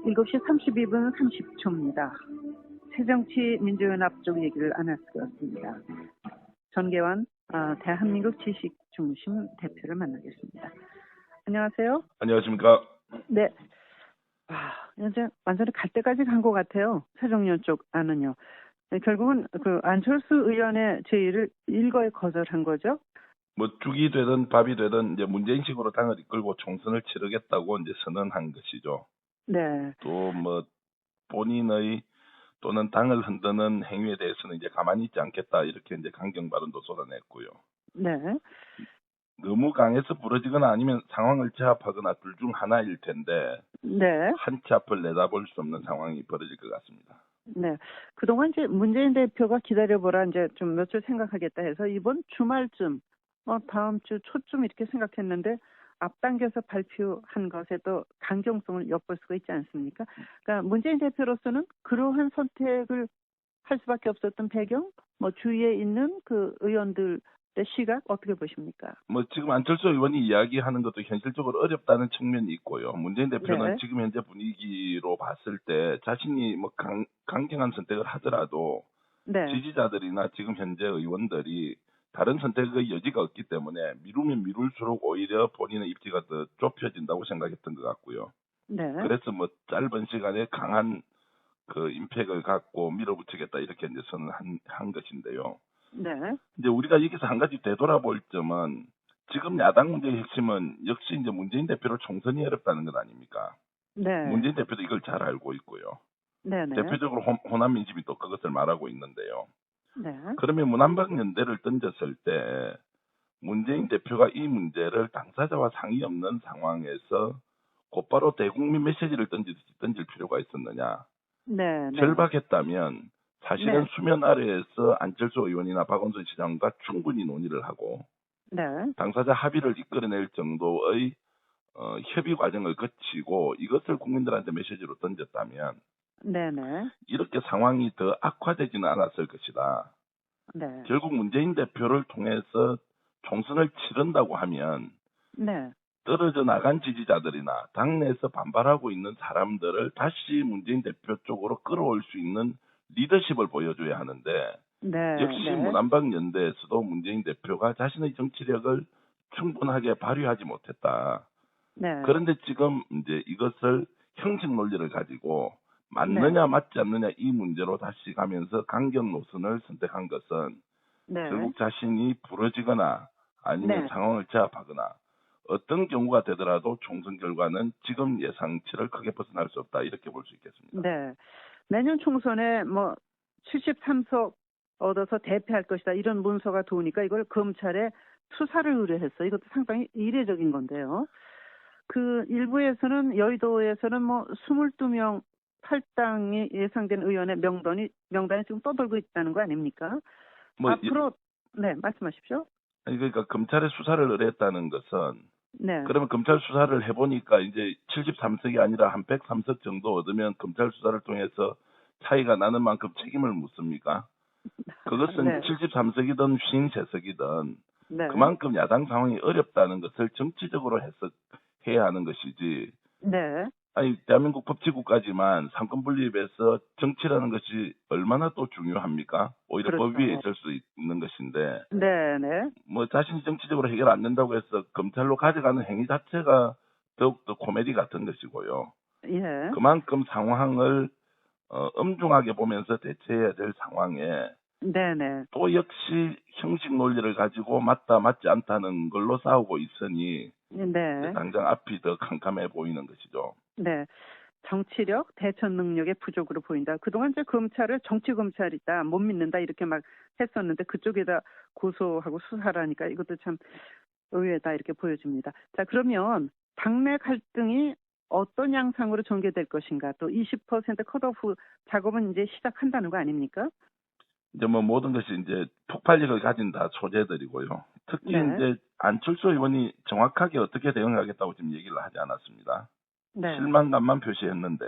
일곱 시 32분 30초입니다. 새정치민주연합 쪽 얘기를 안 할 수가 없습니다. 전계환 대한민국 지식중심 대표를 만나겠습니다. 안녕하세요. 안녕하십니까. 네. 이제 완전히 갈 때까지 간 것 같아요. 새정연 쪽 안은요. 네, 결국은 그 안철수 의원의 제의를 일거에 거절한 거죠. 뭐 죽이 되든 밥이 되든 이제 문재인식으로 당을 이끌고 총선을 치르겠다고 이제 선언한 것이죠. 네. 또 뭐 본인의 또는 당을 흔드는 행위에 대해서는 이제 가만히 있지 않겠다 이렇게 이제 강경 발언도 쏟아냈고요. 네. 너무 강해서 부러지거나 아니면 상황을 제압하거나 둘 중 하나일 텐데 네. 한 치 앞을 내다볼 수 없는 상황이 벌어질 것 같습니다. 네. 그동안 이제 문재인 대표가 기다려보라 이제 좀 며칠 생각하겠다 해서 이번 주말쯤, 다음 주 초쯤 이렇게 생각했는데 앞당겨서 발표한 것에도 강경성을 엿볼 수가 있지 않습니까? 그러니까 문재인 대표로서는 그러한 선택을 할 수밖에 없었던 배경, 주위에 있는 그 의원들의 시각 어떻게 보십니까? 뭐 지금 안철수 의원이 이야기하는 것도 현실적으로 어렵다는 측면이 있고요. 문재인 대표는 네. 지금 현재 분위기로 봤을 때 자신이 뭐 강경한 선택을 하더라도 네. 지지자들이나 지금 현재 의원들이 다른 선택의 여지가 없기 때문에 미루면 미룰수록 오히려 본인의 입지가 더 좁혀진다고 생각했던 것 같고요. 네. 그래서 뭐 짧은 시간에 강한 그 임팩을 갖고 밀어붙이겠다 이렇게 이제 선언한 것인데요. 네. 이제 우리가 여기서 한 가지 되돌아볼 점은 지금 야당 문제의 핵심은 역시 이제 문재인 대표를 총선이 어렵다는 것 아닙니까? 네. 문재인 대표도 이걸 잘 알고 있고요. 네. 네. 대표적으로 호남 민심이 또 그것을 말하고 있는데요. 네. 그러면 문한방 연대를 던졌을 때 문재인 대표가 이 문제를 당사자와 상의 없는 상황에서 곧바로 대국민 메시지를 던질 필요가 있었느냐. 네. 네. 절박했다면 사실은 네. 수면 아래에서 안철수 의원이나 박원순 시장과 충분히 논의를 하고 네. 당사자 합의를 이끌어낼 정도의 협의 과정을 거치고 이것을 국민들한테 메시지로 던졌다면 네네. 이렇게 상황이 더 악화되지는 않았을 것이다. 네. 결국 문재인 대표를 통해서 총선을 치른다고 하면 네. 떨어져 나간 지지자들이나 당내에서 반발하고 있는 사람들을 다시 문재인 대표 쪽으로 끌어올 수 있는 리더십을 보여줘야 하는데 네. 역시 네. 문한방 연대에서도 문재인 대표가 자신의 정치력을 충분하게 발휘하지 못했다. 네. 그런데 지금 이제 이것을 형식 논리를 가지고 맞느냐 맞지 않느냐 이 문제로 다시 가면서 강경 노선을 선택한 것은 네. 결국 자신이 부러지거나 아니면 네. 상황을 제압하거나 어떤 경우가 되더라도 총선 결과는 지금 예상치를 크게 벗어날 수 없다 이렇게 볼 수 있겠습니다. 네. 내년 총선에 73석 얻어서 대패할 것이다 이런 문서가 도우니까 이걸 검찰에 수사를 의뢰했어. 이것도 상당히 이례적인 건데요. 그 일부에서는 여의도에서는 22명 탈당이 예상된 의원의 명단이 지금 떠돌고 있다는 거 아닙니까? 앞으로 네 말씀하십시오. 아니 그러니까 검찰에 수사를 의뢰했다는 것은 네. 그러면 검찰 수사를 해보니까 이제 73석이 아니라 한 103석 정도 얻으면 검찰 수사를 통해서 차이가 나는 만큼 책임을 묻습니까? 그것은 네. 73석이든 53석이든 네. 그만큼 야당 상황이 어렵다는 것을 정치적으로 해석해야 하는 것이지. 네. 아니 대한민국 법치국가지만 상권 분립에서 정치라는 것이 얼마나 또 중요합니까? 오히려 그렇죠. 법 위에 있을 수 있는 것인데 네. 네. 자신이 정치적으로 해결 안 된다고 해서 검찰로 가져가는 행위 자체가 더욱더 코미디 같은 것이고요. 예. 그만큼 상황을 엄중하게 보면서 대처해야 될 상황에 네네. 또 역시 형식 논리를 가지고 맞다 맞지 않다는 걸로 싸우고 있으니 네. 당장 앞이 더 캄캄해 보이는 것이죠. 네. 정치력, 대처 능력의 부족으로 보인다. 그동안 이제 검찰을 정치 검찰이다, 못 믿는다 이렇게 막 했었는데 그쪽에다 고소하고 수사를 하니까 이것도 참 의외다 이렇게 보여집니다. 자, 그러면 당내 갈등이 어떤 양상으로 전개될 것인가? 또 20% 컷오프 작업은 이제 시작한다는 거 아닙니까? 이제 모든 것이 이제 폭발력을 가진 다 소재들이고요. 특히 네. 이제 안철수 의원이 정확하게 어떻게 대응하겠다고 지금 얘기를 하지 않았습니다. 네. 실망감만 표시했는데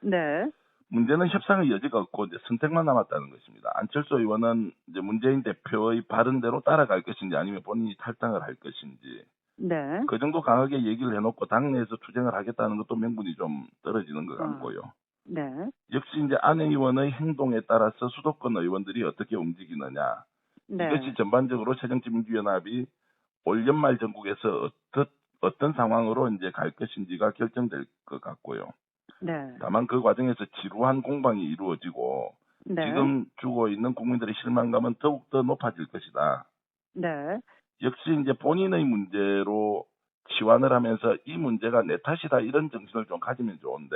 네. 문제는 협상의 여지가 없고 이제 선택만 남았다는 것입니다. 안철수 의원은 이제 문재인 대표의 바른대로 따라갈 것인지 아니면 본인이 탈당을 할 것인지 네. 그 정도 강하게 얘기를 해놓고 당내에서 투쟁을 하겠다는 것도 명분이 좀 떨어지는 것 같고요. 네. 역시 이제 안 의원의 행동에 따라서 수도권 의원들이 어떻게 움직이느냐 네. 이것이 전반적으로 새정치민주연합이 올 연말 전국에서 어떤 상황으로 이제 갈 것인지가 결정될 것 같고요. 네. 다만 그 과정에서 지루한 공방이 이루어지고 네. 지금 주고 있는 국민들의 실망감은 더욱더 높아질 것이다. 네. 역시 이제 본인의 문제로 치환을 하면서 이 문제가 내 탓이다 이런 정신을 좀 가지면 좋은데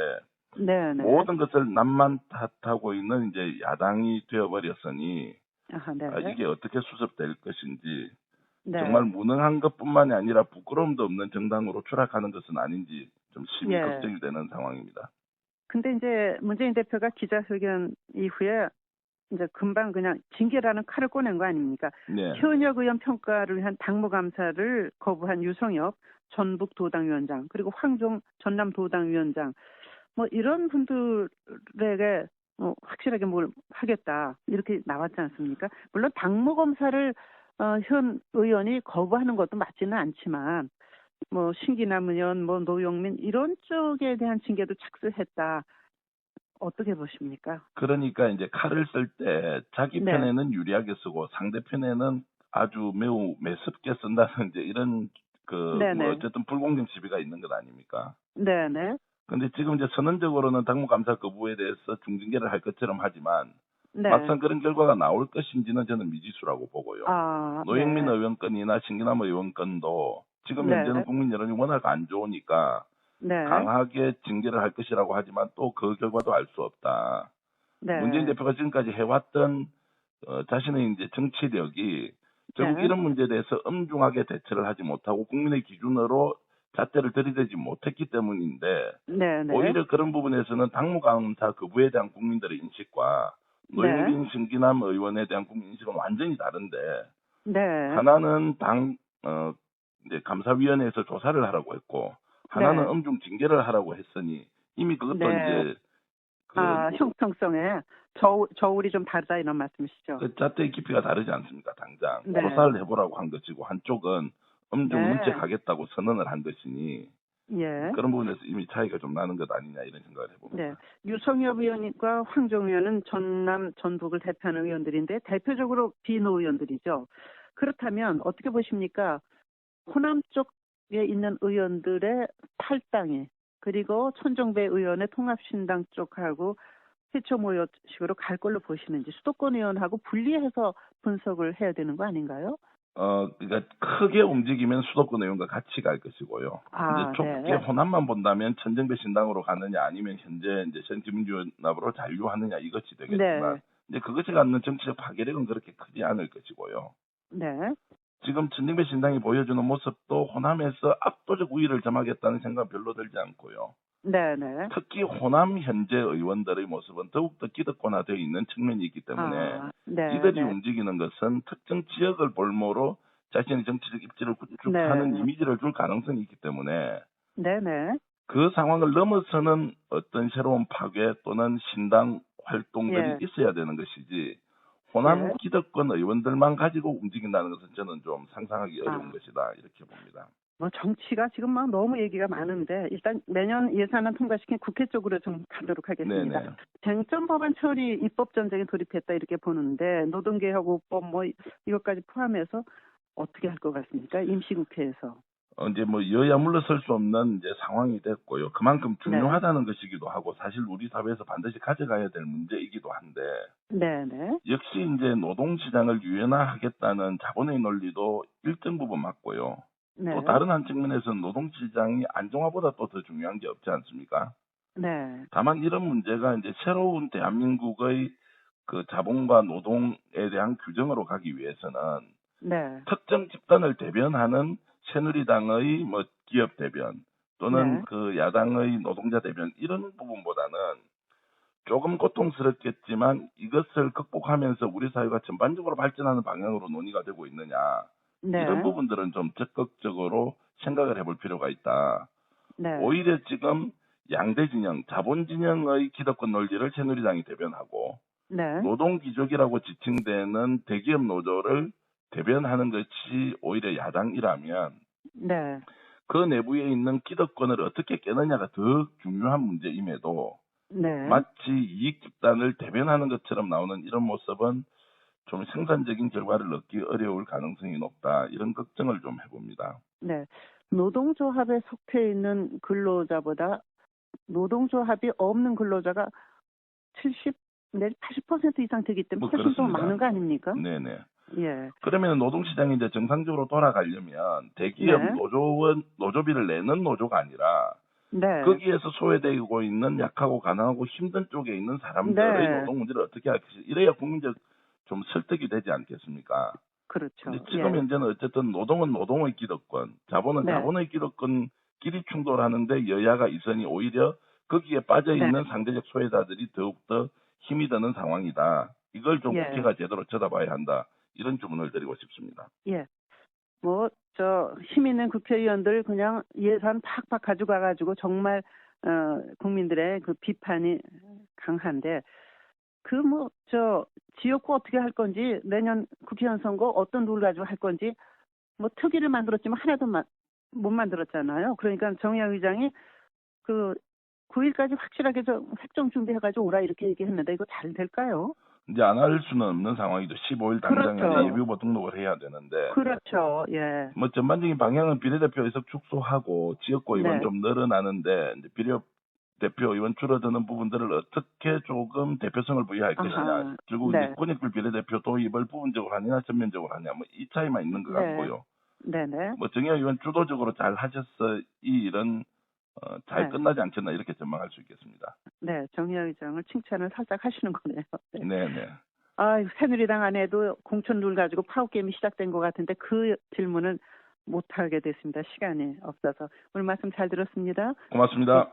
네. 네. 모든 것을 남만 탓하고 있는 이제 야당이 되어버렸으니 아, 네. 이게 어떻게 수습될 것인지 네. 정말 무능한 것뿐만이 아니라 부끄러움도 없는 정당으로 추락하는 것은 아닌지 좀 심히 예. 걱정이 되는 상황입니다. 근데 이제 문재인 대표가 기자회견 이후에 이제 금방 그냥 징계라는 칼을 꺼낸 거 아닙니까? 네. 현역 의원 평가를 위한 당무감사를 거부한 유성엽 전북 도당위원장 그리고 황종 전남 도당위원장 뭐 이런 분들에게 확실하게 뭘 하겠다 이렇게 나왔지 않습니까? 물론 당무검사를 현 의원이 거부하는 것도 맞지는 않지만 뭐 신기남 의원, 뭐 노영민 이런 쪽에 대한 징계도 착수했다. 어떻게 보십니까? 그러니까 이제 칼을 쓸 때 자기 네. 편에는 유리하게 쓰고 상대편에는 아주 매우 매섭게 쓴다는 이제 이런 네네. 뭐 어쨌든 불공정 시비가 있는 것 아닙니까? 네네. 근데 지금 이제 선언적으로는 당무감사 거부에 대해서 중징계를 할 것처럼 하지만 네. 막상 그런 결과가 나올 것인지는 저는 미지수라고 보고요. 아, 노영민 네. 의원 건이나 신기남 의원 건도 지금 네. 현재는 국민 여론이 워낙 안 좋으니까 네. 강하게 징계를 할 것이라고 하지만 또 그 결과도 알 수 없다. 네. 문재인 대표가 지금까지 해왔던 자신의 이제 정치력이 결국 네. 이런 문제에 대해서 엄중하게 대처를 하지 못하고 국민의 기준으로 잣대를 들이대지 못했기 때문인데 네. 네. 오히려 그런 부분에서는 당무감사 거부에 대한 국민들의 인식과 네. 노영민 신기남 의원에 대한 국민 인식은 완전히 다른데 네. 하나는 이제 감사위원회에서 조사를 하라고 했고 하나는 네. 엄중 징계를 하라고 했으니 이미 그것도 네. 이제 형평성에 저울이 좀 다르다 이런 말씀이시죠? 그 잣대의 깊이가 다르지 않습니까? 당장 네. 조사를 해보라고 한 것이고 한쪽은 엄중 네. 문책하겠다고 선언을 한 것이니 예. 그런 부분에서 이미 차이가 좀 나는 것 아니냐 이런 생각을 해봅니다. 네. 유성엽 의원과 황종 의원은 전남, 전북을 대표하는 의원들인데 대표적으로 비노 의원들이죠. 그렇다면 어떻게 보십니까? 호남 쪽에 있는 의원들의 탈당에 그리고 천정배 의원의 통합신당 쪽하고 해초 모여식으로 갈 걸로 보시는지 수도권 의원하고 분리해서 분석을 해야 되는 거 아닌가요? 그러니까 크게 움직이면 수도권 의원과 같이 갈 것이고요. 이제 좁게 네. 호남만 본다면 천정배 신당으로 가느냐 아니면 현재 이제 새정치민주연합으로 잔류하느냐 이것이 되겠지만 네. 이제 그것이 갖는 정치적 파괴력은 그렇게 크지 않을 것이고요. 네. 지금 천정배 신당이 보여주는 모습도 호남에서 압도적 우위를 점하겠다는 생각은 별로 들지 않고요. 네. 네. 특히 호남 현재 의원들의 모습은 더욱더 기득권화되어 있는 측면이 있기 때문에 네. 이들이 네. 움직이는 것은 특정 지역을 볼모로 자신의 정치적 입지를 구축하는 네. 이미지를 줄 가능성이 있기 때문에 네. 네. 그 상황을 넘어서는 어떤 새로운 파괴 또는 신당 활동들이 예. 있어야 되는 것이지 호남 예. 기득권 의원들만 가지고 움직인다는 것은 저는 좀 상상하기 어려운 아. 것이다 이렇게 봅니다. 뭐 정치가 지금 막 너무 얘기가 많은데 일단 내년 예산안 통과시킨 국회 쪽으로 좀 가도록 하겠습니다. 네네. 쟁점 법안 처리 입법 전쟁에 돌입했다 이렇게 보는데 노동개혁5법 뭐 이것까지 포함해서 어떻게 할 것 같습니까? 임시국회에서. 이제 뭐 여야 물러설 수 없는 이제 상황이 됐고요. 그만큼 중요하다는 것이기도 하고 사실 우리 사회에서 반드시 가져가야 될 문제이기도 한데 네네. 역시 이제 노동시장을 유연화하겠다는 자본의 논리도 일정 부분 맞고요. 네. 또 다른 한 측면에서는 노동시장이 안정화보다 또 더 중요한 게 없지 않습니까? 네. 다만 이런 문제가 이제 새로운 대한민국의 그 자본과 노동에 대한 규정으로 가기 위해서는 네. 특정 집단을 대변하는 새누리당의 뭐 기업 대변 또는 네. 그 야당의 노동자 대변 이런 부분보다는 조금 고통스럽겠지만 이것을 극복하면서 우리 사회가 전반적으로 발전하는 방향으로 논의가 되고 있느냐 네. 이런 부분들은 좀 적극적으로 생각을 해볼 필요가 있다. 네. 오히려 지금 양대 진영, 자본 진영의 기득권 논리를 새누리당이 대변하고 네. 노동기족이라고 지칭되는 대기업 노조를 대변하는 것이 오히려 야당이라면 네. 그 내부에 있는 기득권을 어떻게 깨느냐가 더 중요한 문제임에도 네. 마치 이익 집단을 대변하는 것처럼 나오는 이런 모습은 좀 생산적인 결과를 얻기 어려울 가능성이 높다. 이런 걱정을 좀 해봅니다. 네. 노동조합에 속해 있는 근로자보다 노동조합이 없는 근로자가 70, 내지 80% 이상 되기 때문에 훨씬 더 그렇습니다. 많은 거 아닙니까? 네네. 예. 그러면 노동시장이 이제 정상적으로 돌아가려면 대기업 네. 노조비를 내는 노조가 아니라 네. 거기에서 소외되고 있는 약하고 가난하고 힘든 쪽에 있는 사람들의 네. 노동 문제를 어떻게 할지 이래야 국민적 좀 설득이 되지 않겠습니까? 그렇죠. 근데 지금 예. 현재는 어쨌든 노동은 노동의 기득권, 자본은 네. 자본의 기득권끼리 충돌하는데 여야가 있으니 오히려 거기에 빠져 네. 있는 상대적 소외자들이 더욱더 힘이 드는 상황이다. 이걸 좀 예. 국회가 제대로 쳐다봐야 한다. 이런 주문을 드리고 싶습니다. 예. 힘 있는 국회의원들 그냥 예산 팍팍 가져가가지고 정말, 국민들의 그 비판이 강한데, 지역구 어떻게 할 건지, 내년 국회의원 선거 어떤 룰 가지고 할 건지, 특위를 만들었지만 하나도 못 만들었잖아요. 그러니까 정의당 의장이 9일까지 확실하게 획정 준비해가지고 오라 이렇게 얘기했는데, 이거 잘 될까요? 이제 안 할 수는 없는 상황이죠. 15일 당장에 그렇죠. 예비후보 등록을 해야 되는데 그렇죠. 예. 전반적인 방향은 비례대표 의석 축소하고 지역구 의원 네. 좀 늘어나는데 이제 비례대표 의원 줄어드는 부분들을 어떻게 조금 대표성을 부여할 것이냐. 아하. 결국 네. 이제 권익불 비례대표 도입을 부분적으로 하느냐 전면적으로 하느냐 이 차이만 있는 것 네. 같고요. 네네. 정의당 의원 주도적으로 잘 하셨어 이 일은 잘 네. 끝나지 않겠나 이렇게 전망할 수 있겠습니다. 네. 정의당 의장을 칭찬을 살짝 하시는 거네요. 네. 네네. 새누리당 안에도 공천 룰 가지고 파워게임이 시작된 것 같은데 그 질문은 못하게 됐습니다. 시간이 없어서. 오늘 말씀 잘 들었습니다. 고맙습니다.